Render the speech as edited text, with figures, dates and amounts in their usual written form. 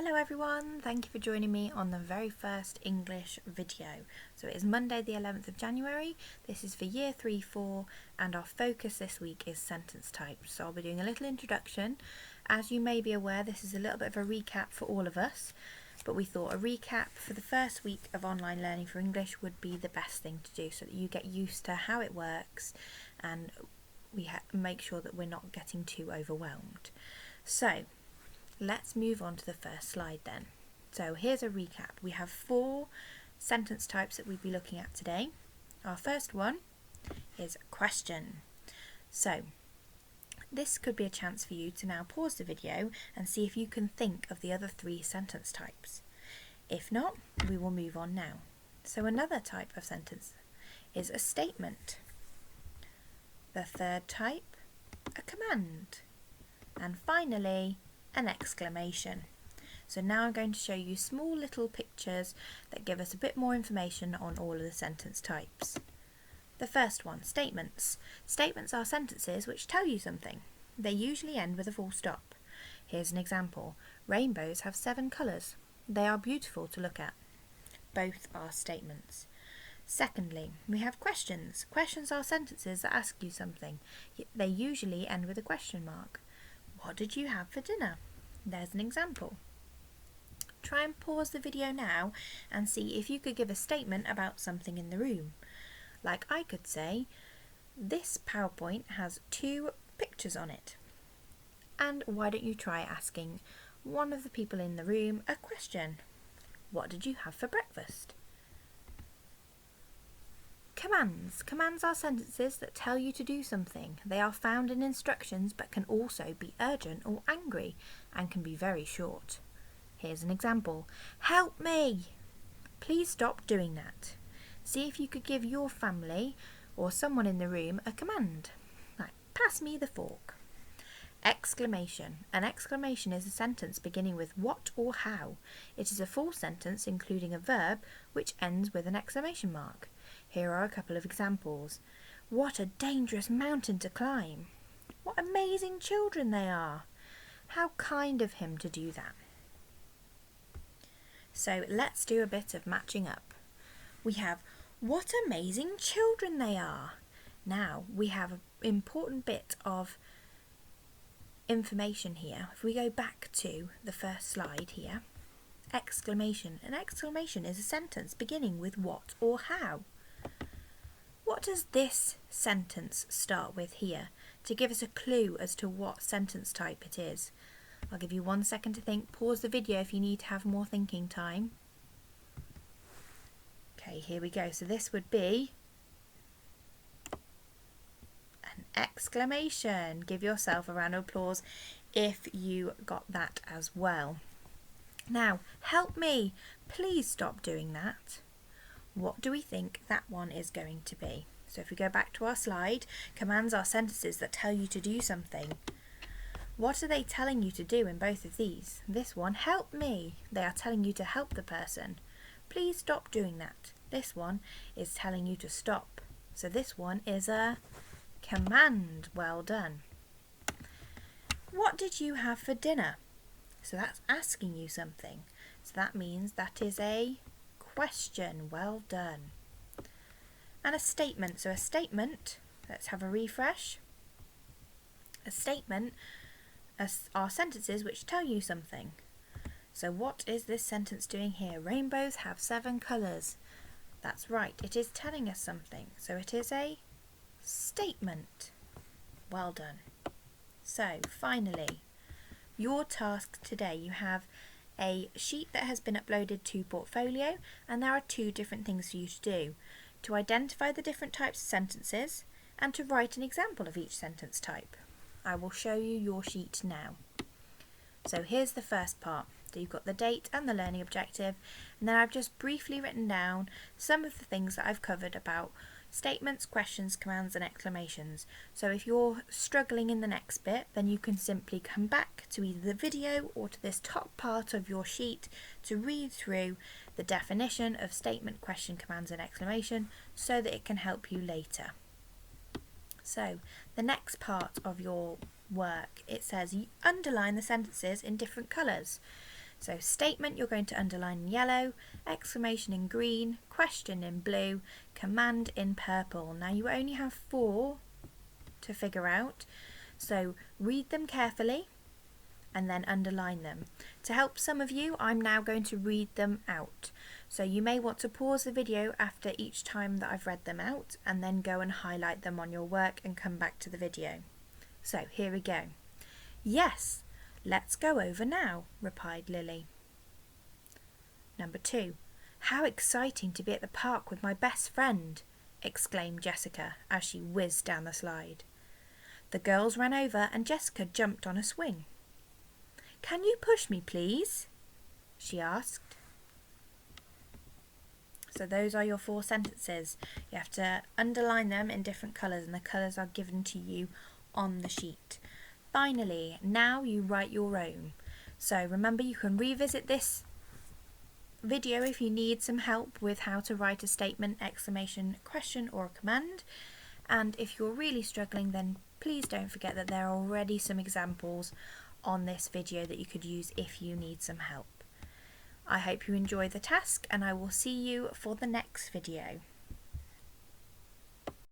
Hello everyone, thank you for joining me on the very first English video. So it is Monday the 11th of January, this is for year 3-4 and our focus this week is sentence types. So I'll be doing a little introduction. As you may be aware, this is a little bit of a recap for all of us, but we thought a recap for the first week of online learning for English would be the best thing to do so that you get used to how it works and we make sure that we're not getting too overwhelmed. So let's move on to the first slide then. So here's a recap. We have 4 sentence types that we'll be looking at today. Our first one is question. So this could be a chance for you to now pause the video and see if you can think of the other 3 sentence types. If not, we will move on now. So another type of sentence is a statement. The third type, a command. And finally, an exclamation. So now I'm going to show you small little pictures that give us a bit more information on all of the sentence types. The first one, statements. Statements are sentences which tell you something. They usually end with a full stop. Here's an example. Rainbows have 7 colours. They are beautiful to look at. Both are statements. Secondly, we have questions. Questions are sentences that ask you something. They usually end with a question mark. What did you have for dinner? There's an example. Try and pause the video now and see if you could give a statement about something in the room. Like I could say, this PowerPoint has 2 pictures on it. And why don't you try asking one of the people in the room a question? What did you have for breakfast? Commands. Commands are sentences that tell you to do something. They are found in instructions but can also be urgent or angry and can be very short. Here's an example. Help me! Please stop doing that. See if you could give your family or someone in the room a command. Like, pass me the fork. Exclamation. An exclamation is a sentence beginning with what or how. It is a full sentence including a verb which ends with an exclamation mark. Here are a couple of examples. What a dangerous mountain to climb. What amazing children they are. How kind of him to do that. So let's do a bit of matching up. We have what amazing children they are. Now we have an important bit of information here. If we go back to the first slide here, exclamation. An exclamation is a sentence beginning with what or how. What does this sentence start with here to give us a clue as to what sentence type it is? I'll give you 1 second to think. Pause the video if you need to have more thinking time. Okay, here we go. So this would be an exclamation. Give yourself a round of applause if you got that as well. Now, help me. Please stop doing that. What do we think that one is going to be? So if we go back to our slide, commands are sentences that tell you to do something. What are they telling you to do in both of these? This one, help me. They are telling you to help the person. Please stop doing that. This one is telling you to stop. So this one is a command. Well done. What did you have for dinner? So that's asking you something. So that means that is a question. Well done. And a statement. So a statement, let's have a refresh. A statement are sentences which tell you something. So what is this sentence doing here? Rainbows have 7 colours. That's right, it is telling us something. So it is a statement. Well done. So finally, your task today, you have a sheet that has been uploaded to Portfolio and there are 2 different things for you to do. To identify the different types of sentences and to write an example of each sentence type. I will show you your sheet now. So here's the first part. So you've got the date and the learning objective, and then I've just briefly written down some of the things that I've covered about statements, questions, commands and exclamations. So if you're struggling in the next bit, then you can simply come back to either the video or to this top part of your sheet to read through the definition of statement, question, commands and exclamation so that it can help you later. So the next part of your work, it says you underline the sentences in different colours. So statement you're going to underline in yellow, exclamation in green, question in blue, command in purple. Now you only have 4 to figure out, so read them carefully and then underline them. To help some of you, I'm now going to read them out. So you may want to pause the video after each time that I've read them out and then go and highlight them on your work and come back to the video. So here we go. Yes, let's go over now, replied Lily. Number 2. How exciting to be at the park with my best friend, exclaimed Jessica as she whizzed down the slide. The girls ran over and Jessica jumped on a swing. Can you push me, please? She asked. So those are your 4 sentences. You have to underline them in different colours, and the colours are given to you on the sheet. Finally, now you write your own. So remember, you can revisit this video if you need some help with how to write a statement, exclamation, question or a command. And if you're really struggling, then please don't forget that there are already some examples on this video that you could use if you need some help. I hope you enjoy the task, and I will see you for the next video.